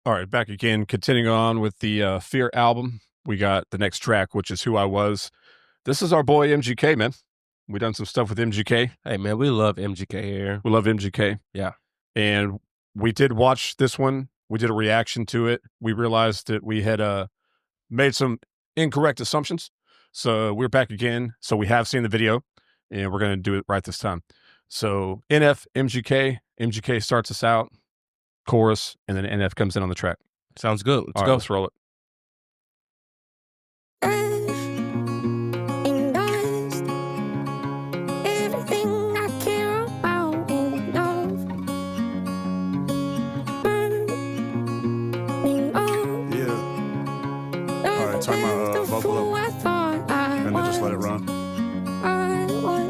All right, back again, continuing on with the Fear album. We got the next track, which is Who I Was. This is our boy MGK, man. We done some stuff with MGK. Hey, man, we love MGK here. We love MGK. Yeah. And we did watch this one. We did a reaction to it. We realized that we had made some incorrect assumptions. So we're back again. So we have seen the video, and we're going to do it right this time. So NF, MGK. MGK starts us out, chorus, and then NF comes in on the track. Sounds good. Let's All go. right, let's roll it. Turn my vocal up and then just let it run.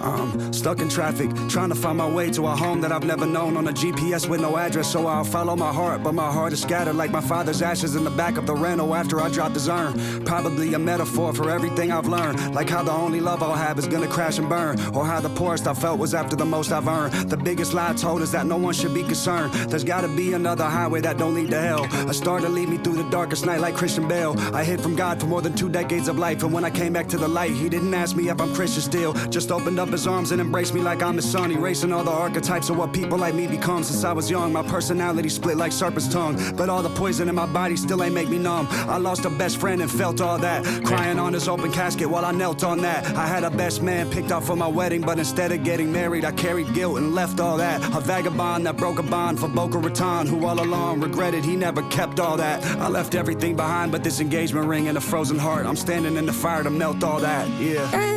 I'm stuck in traffic, trying to find my way to a home that I've never known on a GPS with no address, so I'll follow my heart, but my heart is scattered like my father's ashes in the back of the rental after I dropped his urn. Probably a metaphor for everything I've learned, like how the only love I'll have is gonna crash and burn, or how the poorest I felt was after the most I've earned. The biggest lie told is that no one should be concerned. There's gotta be another highway that don't lead to hell, a star to lead me through the darkest night like Christian Bale. I hid from God for more than 2 decades of life, and when I came back to the light, he didn't ask me if I'm Christian still, just opened up his arms and embraced me like I'm his son, erasing all the archetypes of what people like me become. Since I was young, my personality split like serpent's tongue, but all the poison in my body still ain't make me numb. I lost a best friend and felt all that, crying on his open casket while I knelt on that. I had a best man picked out for my wedding, but instead of getting married, I carried guilt and left all that. A vagabond that broke a bond for Boca Raton, who all along regretted he never kept all that. I left everything behind but this engagement ring and a frozen heart. I'm standing in the fire to melt all that, yeah.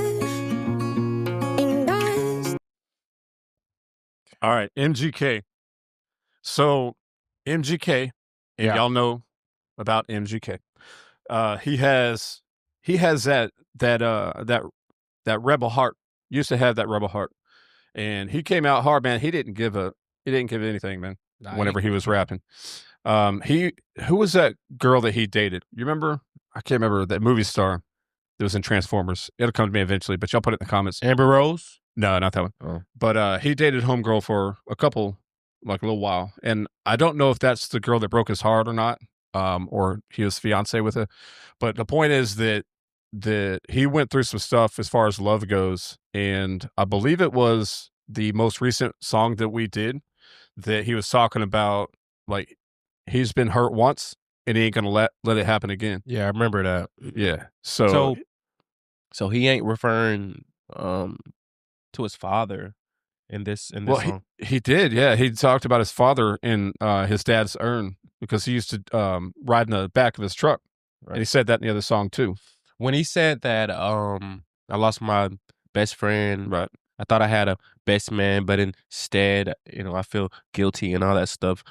All right, MGK. So MGK, and y'all know about MGK. He has that rebel heart. Used to have that rebel heart, and he came out hard, man. He didn't give anything, man. Whenever he was rapping, who was that girl that he dated? You remember? I can't remember that movie star that was in Transformers. It'll come to me eventually, but y'all put it in the comments. Amber Rose? No, not that one. Oh. But he dated homegirl for a little while. And I don't know if that's the girl that broke his heart or not, or he was fiance with her. But the point is that he went through some stuff as far as love goes. And I believe it was the most recent song that we did that he was talking about, like, he's been hurt once and he ain't going to let it happen again. Yeah, I remember that. Yeah. So he ain't referring to his father in this song. He did, yeah. He talked about his father in his dad's urn because he used to ride in the back of his truck. Right. And he said that in the other song too. When he said that I lost my best friend, right? I thought I had a best man, but instead, I feel guilty and all that stuff.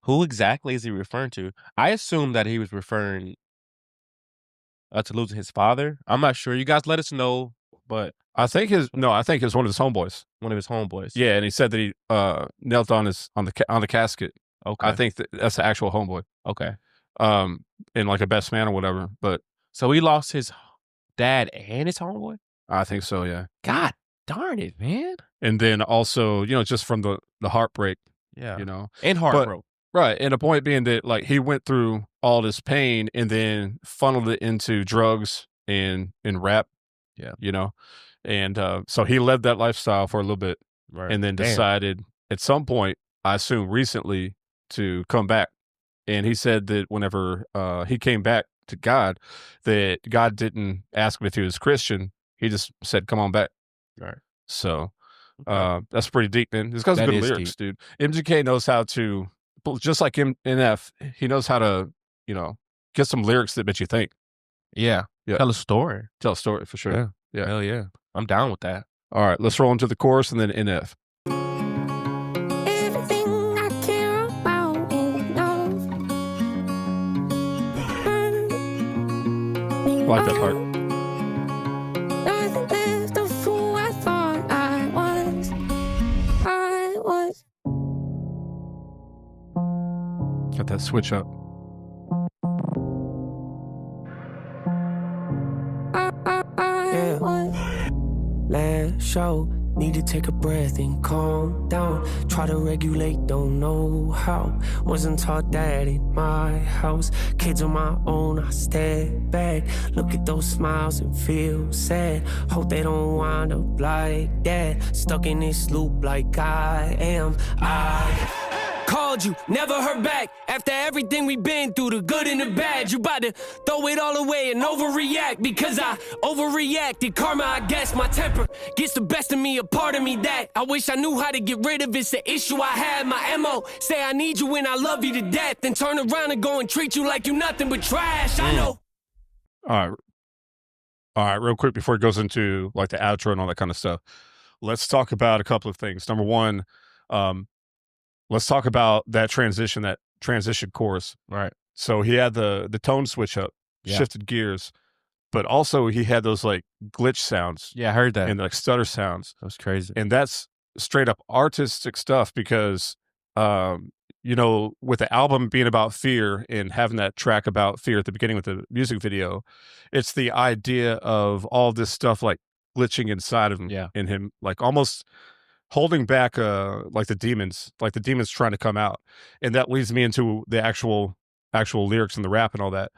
Who exactly is he referring to? I assume that he was referring to losing his father. I'm not sure. You guys let us know. But I think it's one of his homeboys. One of his homeboys. Yeah, and he said that he knelt on the casket. Okay. I think that's the actual homeboy. Okay. In like a best man or whatever. But so he lost his dad and his homeboy? I think so, yeah. God darn it, man. And then also, just from the heartbreak. Yeah. And heartbreak. Right. And the point being that like he went through all this pain and then funneled it into drugs and rap. Yeah. And so he lived that lifestyle for a little bit, right. And then decided at some point, I assume recently, to come back. And he said that whenever he came back to God, that God didn't ask him if he was Christian. He just said, come on back. Right. So that's pretty deep, man. This guy's good lyrics, dude. MGK knows how to, just like NF, he knows how to, get some lyrics that make you think. Yeah. Tell a story. Tell a story for sure. Yeah. Hell yeah. I'm down with that. All right, let's roll into the chorus and then NF. Everything I care about is love. I like that part. Nothing left of who I thought I was. Got that switch up. Last show, Need to take a breath and calm down. Try to regulate, don't know how. Wasn't taught that in my house. Kids on my own, I step back. Look at those smiles and feel sad. Hope they don't wind up like that. Stuck in this loop like I am. I called you, never heard back. After everything we've been through, the good and the bad, you about to throw it all away and overreact. Because I overreacted. Karma, I guess my temper gets the best of me, a part of me that I wish I knew how to get rid of. It's the issue I had. My MO say I need you and I love you to death, then turn around and go and treat you like you nothing but trash. I know. All right, real quick before it goes into like the outro and all that kind of stuff, let's talk about a couple of things. Number one, let's talk about that transition chorus. Right. So he had the tone switch up, shifted gears, but also he had those like glitch sounds. Yeah, I heard that. And like stutter sounds. That was crazy. And that's straight up artistic stuff because, you know, with the album being about fear and having that track about fear at the beginning with the music video, it's the idea of all this stuff like glitching inside of him, in him, like almost holding back like the demons trying to come out. And that leads me into the actual lyrics and the rap and all that.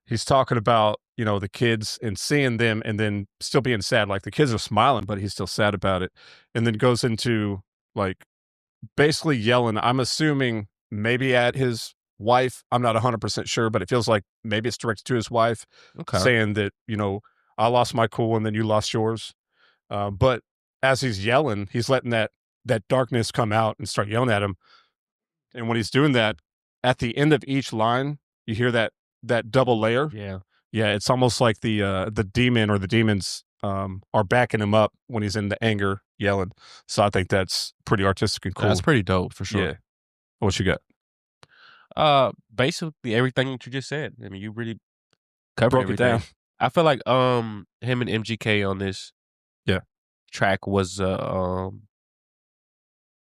He's talking about, you know, the kids and seeing them and then still being sad. Like the kids are smiling, but he's still sad about it. And then goes into like basically yelling, I'm assuming maybe at his wife. I'm not 100% sure, but it feels like maybe it's directed to his wife, saying that, you know, I lost my cool and then you lost yours. But as he's yelling, he's letting that darkness come out and start yelling at him. And when he's doing that, at the end of each line, you hear that double layer. Yeah, it's almost like the demon or the demons are backing him up when he's in the anger yelling. So I think that's pretty artistic and cool. That's pretty dope for sure. Yeah. What you got? Basically everything that you just said. I mean, you really covered Broke everything. it down. I feel like him and MGK on this track was a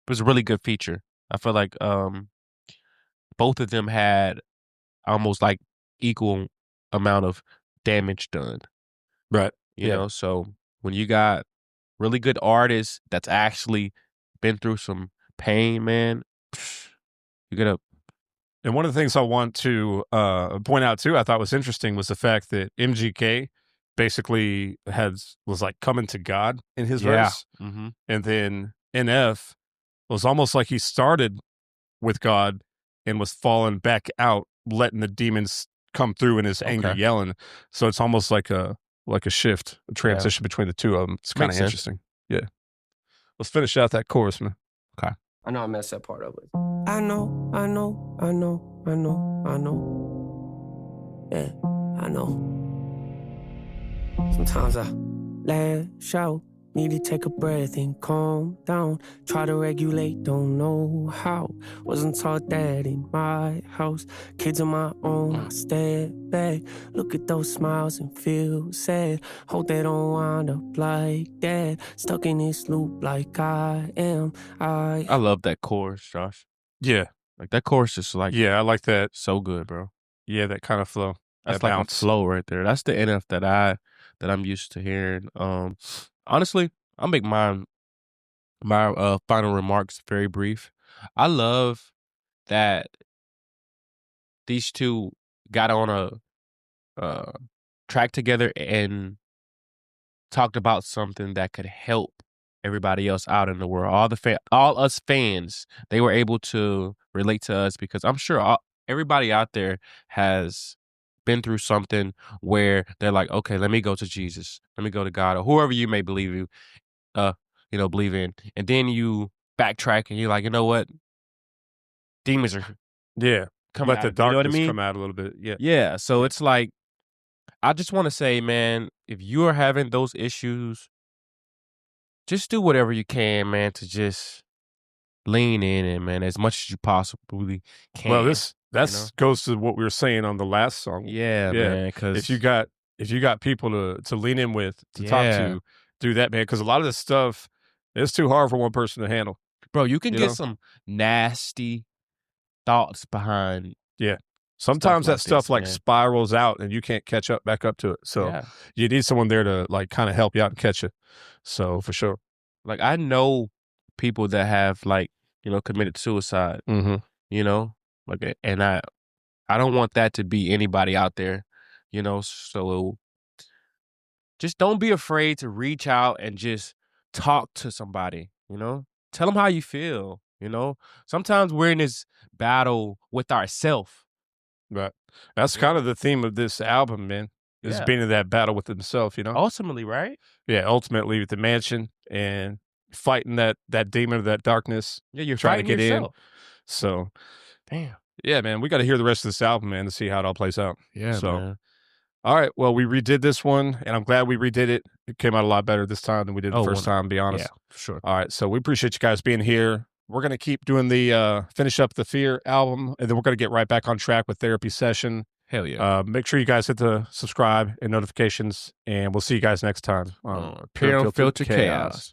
really good feature. I feel like both of them had almost like equal amount of damage done. Right. You know, so when you got really good artists that's actually been through some pain, man, you gotta. And one of the things I want to point out too, I thought was interesting, was the fact that MGK basically was like coming to God in his verse. Mm-hmm. And then NF was almost like he started with God and was falling back out, letting the demons come through in his anger yelling. So it's almost like a shift, a transition between the two of them. It's kind of interesting. Yeah. Let's finish out that chorus, man. Okay. I know I messed that part up with. I know. Yeah, I know. Sometimes I lash out. Need to take a breath and calm down. Try to regulate, don't know how. Wasn't taught that in my house. Kids on my own, I step back. Look at those smiles and feel sad. Hope they don't wind up like that. Stuck in this loop like I am. I love that chorus, Josh. Yeah. Like that chorus is like, I like that. So good, bro. Yeah, that kind of flow. That's like a flow right there. That's the NF that I'm used to hearing. Honestly, I'll make my final remarks very brief. I love that these two got on a track together and talked about something that could help everybody else out in the world. All us fans, they were able to relate to us because I'm sure everybody out there has been through something where they're like, okay, let me go to Jesus, let me go to God, or whoever you may believe in, and then you backtrack and you're like, you know what, demons are coming let out, the darkness you know what I mean? come out a little bit. So it's like, I just want to say, man, if you are having those issues, just do whatever you can, man, to just lean in and, man, as much as you possibly can. Well, that goes to what we were saying on the last song. Yeah, man. Because if you got people to lean in with, to talk to, do that, man. Because a lot of this stuff, it's too hard for one person to handle. Bro, you can get some nasty thoughts behind. Yeah. Sometimes that stuff like spirals out and you can't catch back up to it. So you need someone there to like kind of help you out and catch it. So for sure. Like, I know people that have, like, committed suicide, Mhm. like, and I don't want that to be anybody out there, so just don't be afraid to reach out and just talk to somebody, Tell them how you feel. Sometimes we're in this battle with ourself. Right. That's Yeah. kind of the theme of this album, man, is Yeah. being in that battle with himself. Ultimately, right? Yeah, ultimately with the mansion and fighting that demon of that darkness, Yeah, you're trying to fighting get in. yourself. So, Damn. yeah, man, we gotta hear the rest of this album, man, to see how it all plays out. Yeah, So, man. all right, well, we redid this one, and I'm glad we redid it. It came out a lot better this time than we did the Oh, first time, to be honest. Yeah, for sure. All right, so we appreciate you guys being here. We're gonna keep doing the finish up the Fear album, and then we're gonna get right back on track with Therapy Session. Hell yeah. Make sure you guys hit the subscribe and notifications, and we'll see you guys next time on Pure Unfiltered Chaos.